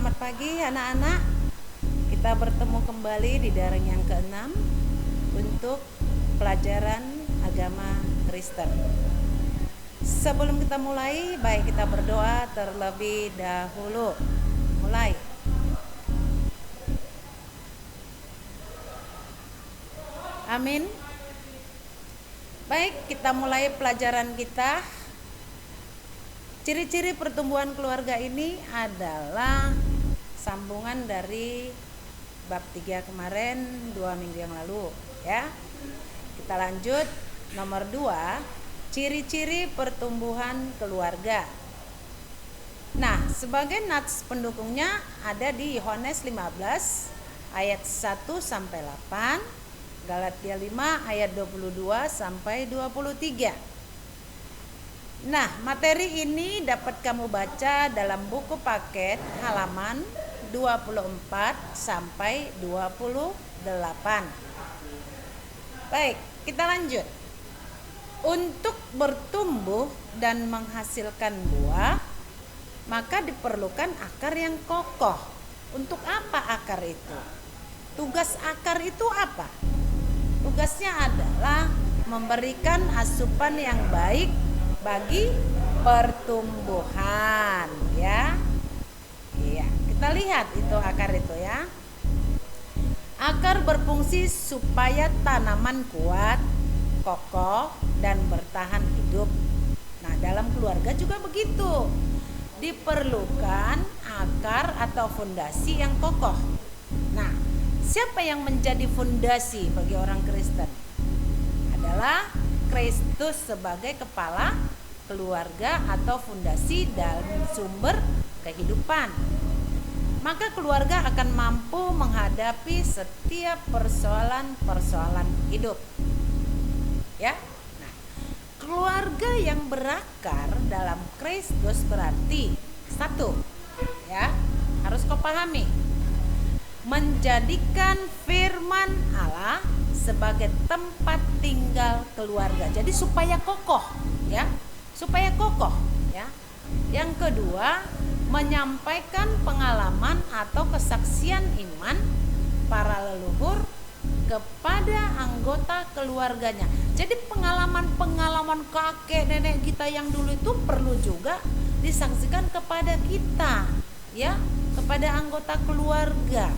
Selamat pagi anak-anak. Kita bertemu kembali di daring yang ke-6 untuk pelajaran agama Kristen. Sebelum kita mulai, baik kita berdoa terlebih dahulu. Mulai. Amin. Baik, kita mulai pelajaran kita. Ciri-ciri pertumbuhan keluarga ini adalah sambungan dari bab 3 kemarin 2 minggu yang lalu ya. Kita lanjut nomor 2, ciri-ciri pertumbuhan keluarga. Nah, sebagai nats pendukungnya ada di Yohanes 15 ayat 1 sampai 8, Galatia 5 ayat 22 sampai 23. Nah, materi ini dapat kamu baca dalam buku paket halaman 24 sampai 28. Baik, kita lanjut. Untuk bertumbuh dan menghasilkan buah, maka diperlukan akar yang kokoh. Untuk apa akar itu? Tugas akar itu apa? Tugasnya adalah memberikan asupan yang baik bagi pertumbuhan ya. Iya, kita lihat itu akar itu ya. Akar berfungsi supaya tanaman kuat, kokoh dan bertahan hidup. Nah, dalam keluarga juga begitu. Diperlukan akar atau fondasi yang kokoh. Nah, siapa yang menjadi fondasi bagi orang Kristen? Adalah Kristus sebagai kepala keluarga atau fondasi dalam sumber kehidupan. Maka keluarga akan mampu menghadapi setiap persoalan-persoalan hidup. Ya. Nah, keluarga yang berakar dalam Kristus berarti satu, ya, harus kau pahami, menjadikan firman Allah sebagai tempat tinggal keluarga. Jadi supaya kokoh, ya. Supaya kokoh, ya. Yang kedua, menyampaikan pengalaman atau kesaksian iman para leluhur kepada anggota keluarganya. Jadi pengalaman-pengalaman kakek nenek kita yang dulu itu perlu juga disaksikan kepada kita, ya, kepada anggota keluarga,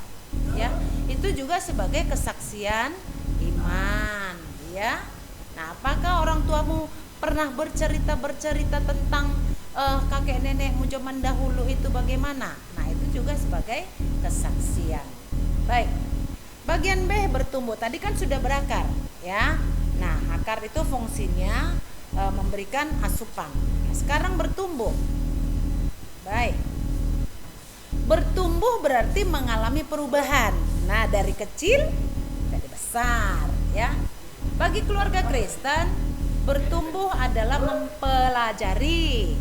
ya. Itu juga sebagai kesaksian iman, ya. Nah, apakah orang tuamu pernah bercerita tentang kakek nenekmu zaman dahulu itu bagaimana? Nah, itu juga sebagai kesaksian. Baik. Bagian B, bertumbuh. Tadi kan sudah berakar, ya. Nah, akar itu fungsinya memberikan asupan. Nah, sekarang bertumbuh. Baik. Bertumbuh berarti mengalami perubahan. Nah, dari kecil jadi besar, ya. Bagi keluarga Kristen, bertumbuh adalah mempelajari,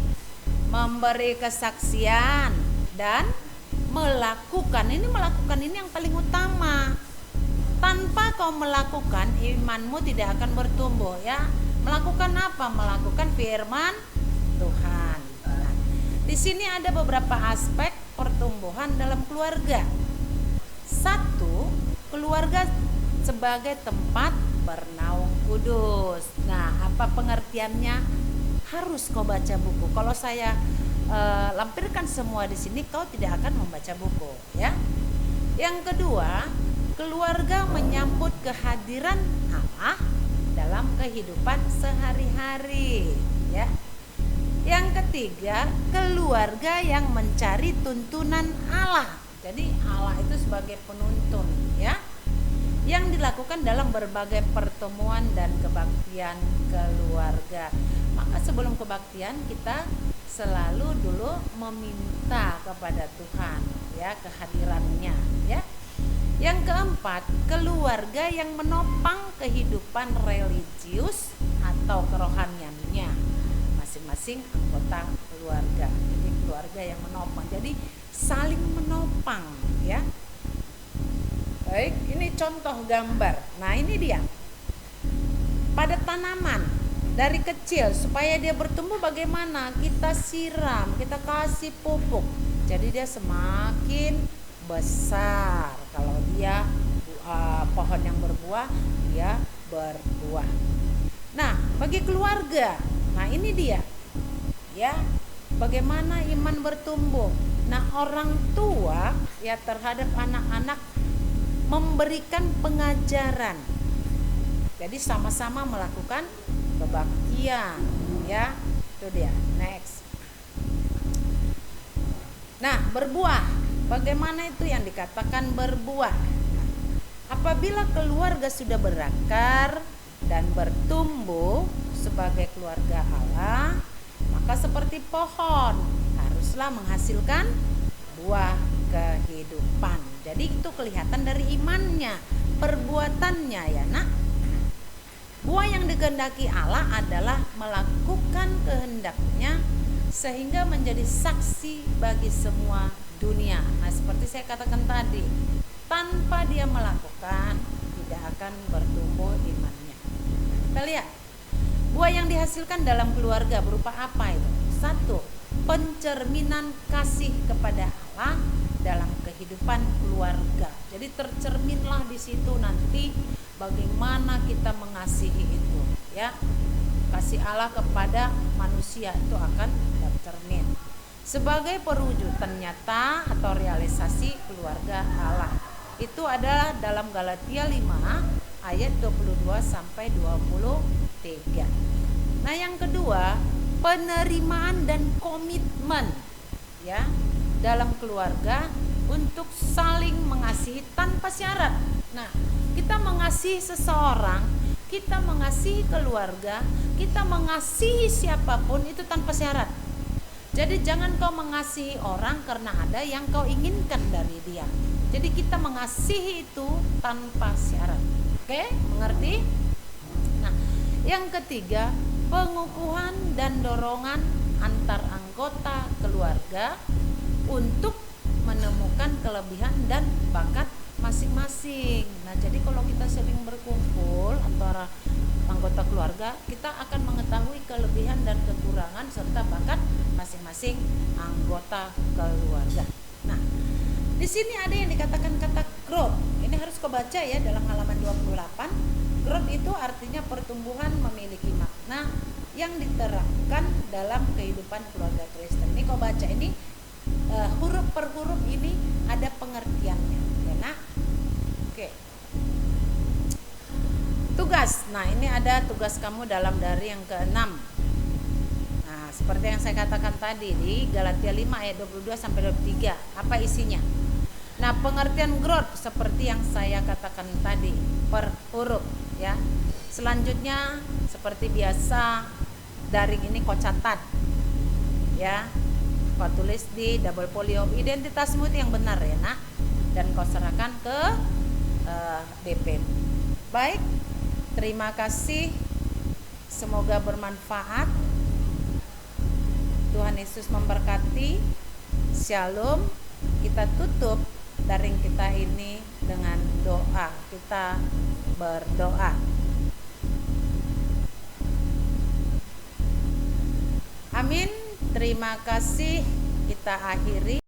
memberi kesaksian dan melakukan. Melakukan ini yang paling utama. Tanpa kau melakukan, imanmu tidak akan bertumbuh, ya. Melakukan apa? Melakukan firman Tuhan. Nah, di sini ada beberapa aspek pertumbuhan dalam keluarga. Satu, keluarga sebagai tempat bernaung kudus. Nah, apa pengertiannya? Harus kau baca buku. Kalau saya lampirkan semua di sini, kau tidak akan membaca buku, ya. Yang kedua, keluarga menyambut kehadiran Allah dalam kehidupan sehari-hari, ya. Yang ketiga, keluarga yang mencari tuntunan Allah. Jadi Allah itu sebagai penuntun, ya, yang dilakukan dalam berbagai pertemuan dan kebaktian keluarga. Maka sebelum kebaktian kita selalu dulu meminta kepada Tuhan, ya, kehadirannya, ya. Yang keempat, keluarga yang menopang kehidupan religius atau kerohaniannya masing-masing anggota keluarga. Jadi keluarga yang menopang, jadi saling menopang, ya. Baik, ini contoh gambar. Nah, ini dia. Pada tanaman dari kecil supaya dia bertumbuh bagaimana? Kita siram, kita kasih pupuk. Jadi dia semakin besar. Kalau dia pohon yang berbuah, dia berbuah. Nah, bagi keluarga, nah ini dia, ya, bagaimana iman bertumbuh. Nah, orang tua ya terhadap anak-anak memberikan pengajaran. Jadi sama-sama melakukan kebaktian, ya. Itu dia. Next. Nah, berbuah. Bagaimana itu yang dikatakan berbuah? Apabila keluarga sudah berakar dan bertumbuh sebagai keluarga Allah, maka seperti pohon haruslah menghasilkan buah kehidupan. Jadi itu kelihatan dari imannya, perbuatannya, ya nak. Buah yang dikehendaki Allah adalah melakukan kehendaknya sehingga menjadi saksi bagi semua dunia. Nah, seperti saya katakan tadi, tanpa dia melakukan tidak akan bertumbuh imannya. Kita lihat buah yang dihasilkan dalam keluarga berupa apa itu? 1. Pencerminan kasih kepada Allah dalam kehidupan keluarga. Jadi tercerminlah di situ nanti bagaimana kita mengasihi itu, ya. Kasih Allah kepada manusia itu akan tercermin sebagai perwujudan nyata atau realisasi keluarga Allah. Itu adalah dalam Galatia 5 ayat 22 sampai 23. Nah, yang kedua, penerimaan dan komitmen, ya, dalam keluarga untuk saling mengasihi tanpa syarat. Nah, kita mengasihi seseorang, kita mengasihi keluarga, kita mengasihi siapapun itu tanpa syarat. Jadi jangan kau mengasihi orang karena ada yang kau inginkan dari dia. Jadi kita mengasihi itu tanpa syarat. Oke, mengerti? Nah, yang ketiga, pengukuhan dan dorongan antar anggota keluarga untuk menemukan kelebihan dan bakat masing-masing. Nah, jadi kalau kita sering berkumpul antara anggota keluarga, kita akan mengetahui kelebihan dan kekurangan serta bakat masing-masing anggota keluarga. Nah, di sini ada yang dikatakan kata growth. Ini harus kau baca ya dalam halaman 28. Growth itu artinya pertumbuhan memiliki makna yang diterapkan dalam kehidupan keluarga Kristen. Ini kau baca ini huruf per huruf ini ada pengertiannya, ya nak. Oke. Tugas. Nah, ini ada tugas kamu dalam dari yang ke-6. Nah, seperti yang saya katakan tadi di Galatia 5 ayat 22 sampai 23. Apa isinya? Nah, pengertian growth seperti yang saya katakan tadi per huruf, ya. Selanjutnya seperti biasa daring ini kau catat, ya. Kau tulis di double folio identitasmu itu yang benar, ya nak, dan kau serahkan ke BP. Baik, terima kasih, semoga bermanfaat. Tuhan Yesus memberkati. Shalom. Kita tutup daring kita ini dengan doa. Kita berdoa. Amin. Terima kasih. Kita akhiri.